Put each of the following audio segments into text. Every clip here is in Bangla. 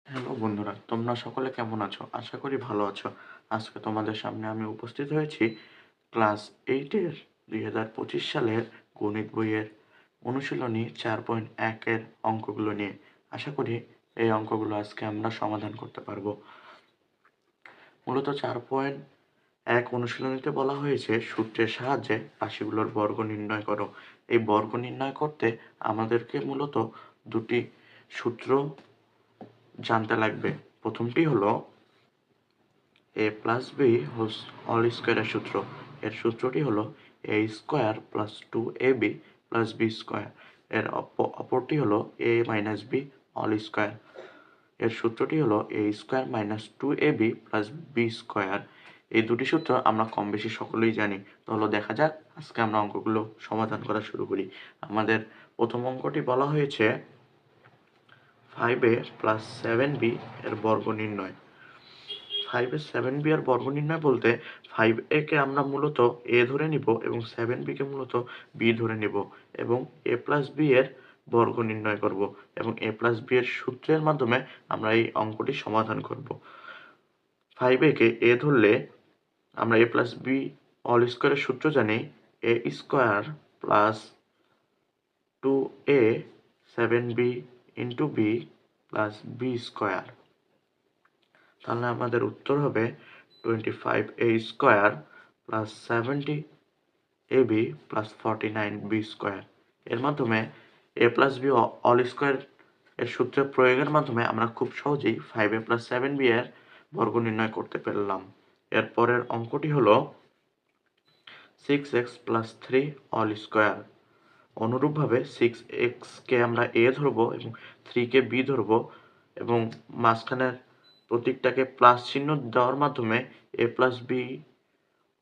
হ্যালো বন্ধুরা, তোমরা সকলে কেমন আছো? আশা করি ভালো আছো। আজকে তোমাদের সামনে আমি উপস্থিত হয়েছি ক্লাস 8 এর 2025 সালের গণিত বইয়ের অনুশীলনী 4.1 এর অঙ্কগুলো নিয়ে। আশা করি এই অঙ্কগুলো আজকে আমরা সমাধান করতে পারবো। মূলত 4.1 অনুশীলনীতে বলা হয়েছে সূত্রের সাহায্যে রাশিগুলোর বর্গ নির্ণয় করো। এই বর্গ নির্ণয় করতে আমাদেরকে মূলত দুটি সূত্র জানতে লাগবে। প্রথমটি হলো এ প্লাস বি হোল স্কোয়ারের সূত্র। এর সূত্রটি হলো A square plus 2ab plus B square. এর অপরটি হলো A minus B all square. এর সূত্রটি হলো A square minus 2ab plus B square. এই দুটি সূত্র আমরা কম বেশি সকলেই জানি। তাহলে দেখা যাক আজকে আমরা অঙ্কগুলো সমাধান করা শুরু করি। আমাদের প্রথম অঙ্কটি বলা হয়েছে 5a প্লাস 7b এর বর্গ নির্ণয়। 5 এর 7b এর বর্গ নির্ণয় বলতে 5a কে আমরা মূলত a ধরে নিব এবং 7b কে মূলত b ধরে নিব এবং a প্লাস b এর বর্গ নির্ণয় করব এবং a প্লাস b এর সূত্রের মাধ্যমে আমরা এই অঙ্কটি সমাধান করব। 5a কে a ধরলে আমরা a প্লাস b অল স্কোয়ারের সূত্র জানি a square plus 2a 7b into b plus b square. তাহলে আমাদের উত্তর হবে 25a square plus 70ab plus 49b square. এর মাধ্যমে a plus b all square এর সূত্রের প্রয়োগের মাধ্যমে আমরা খুব সহজেই 5a প্লাস 7b এর বর্গ নির্ণয় করতে পারলাম। এর পরের অঙ্কটি হলো 6x প্লাস 3 অল স্কোয়ার। অনুরূপভাবে 6x কে আমরা a ধরবো এবং 3 কে b ধরবো এবং মাঝখানের প্রতীকটাকে প্লাস চিহ্ন দেওয়ার মাধ্যমে a প্লাস b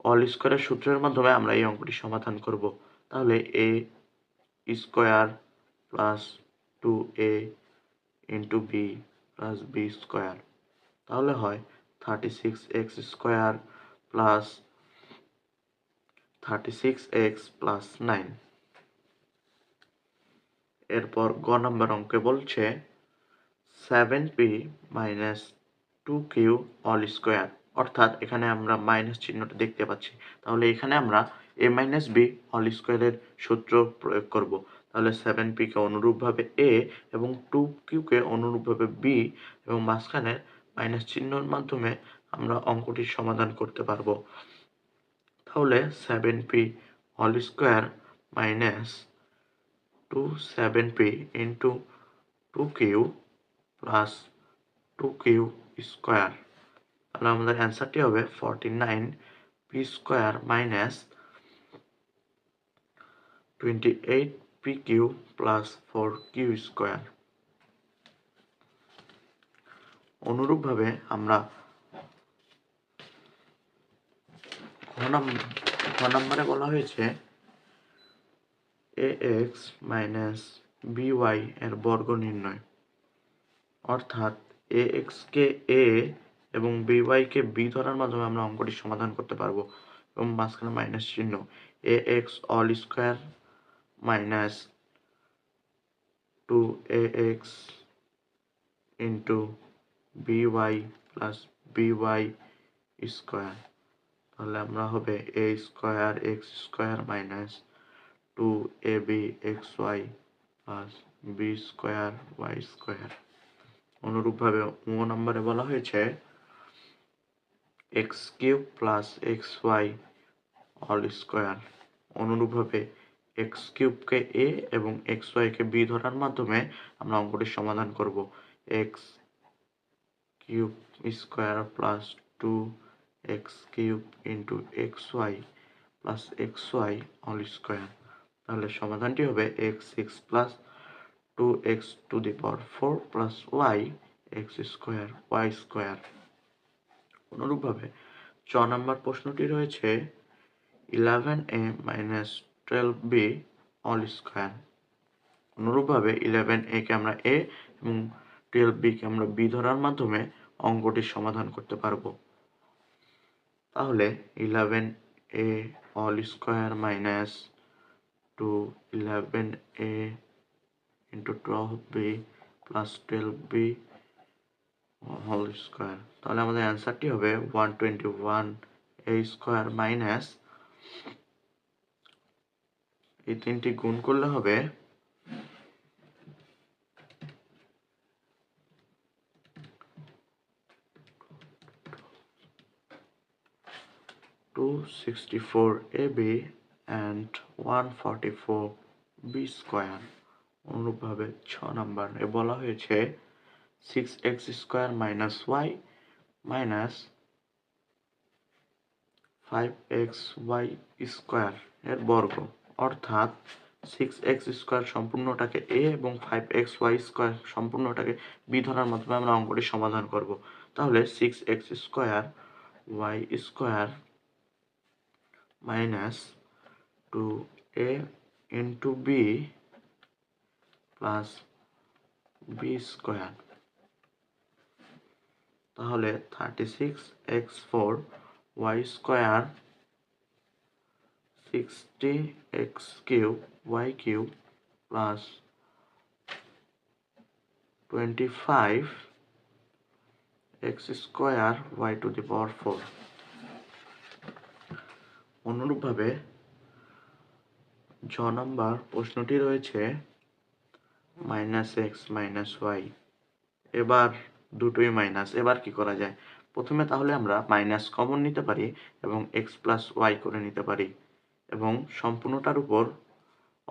অল স্কোয়ারের সূত্রের মাধ্যমে আমরা এই অঙ্কটি সমাধান করব। তাহলে a square plus 2a into b plus b square. তাহলে হয় 36x square plus 36x plus 9। এরপর গ নম্বর অঙ্কে বলছে 7p minus 2q all square. অর্থাৎ এখানে আমরা মাইনাস চিহ্নটা দেখতে পাচ্ছি। তাহলে এখানে আমরা a মাইনাস b অল স্কোয়ারের সূত্র প্রয়োগ করব। তাহলে 7p কে অনুরূপভাবে a এবং 2q কে অনুরূপভাবে b এবং মাঝখানে মাইনাস চিহ্নর মাধ্যমে আমরা অঙ্কটির সমাধান করতে পারবো। তাহলে 7p all square minus 7p into 2q plus 2q square. তাহলে আমাদের অ্যান্সারটি হবে 49p square minus 28pq plus 4q square. অনুরূপভাবে আমরা ঘ নম্বরে বলা হয়েছে ax মাইনাস by এর বর্গ নির্ণয়। অর্থাৎ ax কে a এবং by কে b ধরার মাধ্যমে আমরা অঙ্কটি সমাধান করতে পারবো এবং মাঝখানে মাইনাস চিহ্ন ax all square minus 2ax into by plus by square. তাহলে আমরা হবে a square x square minus 2ab xy plus b square y square. অনুরূপভাবে ঙ নম্বরে বলা হয়েছে x cube plus xy all square. অনুরূপভাবে x কিউবকে a এবং xy কে b ধরার মাধ্যমে আমরা অঙ্কটির সমাধান করব। x cube square plus 2x cube into xy plus xy all square. তাহলে সমাধানটি হবে x6 plus 2x to the power 4 plus y x square y square. অনুরূপভাবে চ নম্বর প্রশ্নটি রয়েছে 11a minus 12b all square. অনুরূপভাবে 11a কে আমরা a এবং 12b কে আমরা b ধরার মাধ্যমে অঙ্কটির সমাধান করতে পারবো। তাহলে 11a all square minus 11a into 12b plus 12b whole square. তাহলে আমাদের অ্যান্সারটি হবে 121 a² মাইনাস, এই তিনটি গুণ করলে হবে 264ab and 144b²। অনুরূপভাবে 6 নম্বর বলা হয়েছে 6x² minus y minus 5xy² এর বর্গ, অর্থাৎ 6x² সম্পূর্ণটাকে a এবং 5xy² সম্পূর্ণটাকে b ধরার মাধ্যমে আমরা অঙ্কটি সমাধান করব। তাহলে 6x² y² minus 2a into b plus b², তাহলে 36x4 y² 60x³ y³ plus 25x² y⁴। অনুরূপভাবে জ নম্বর প্রশ্নটি রয়েছে -x -y, এবার দুটোই মাইনাস। এবার কি করা যায়? প্রথমে তাহলে আমরা মাইনাস কমন নিতে পারি এবং x প্লাস ওয়াই করে নিতে পারি এবং সম্পূর্ণটার উপর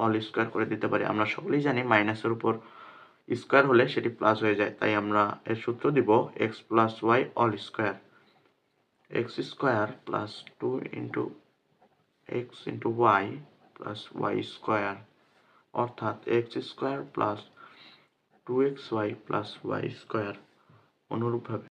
অল স্কোয়ার করে দিতে পারি। আমরা সকলেই জানি মাইনাসের উপর স্কোয়ার হলে সেটি প্লাস হয়ে যায়, তাই আমরা এর সূত্র দিব x plus y all square, x² plus 2 into x into y plus y², অর্থাৎ x² plus 2xy plus y²। অনুরূপভাবে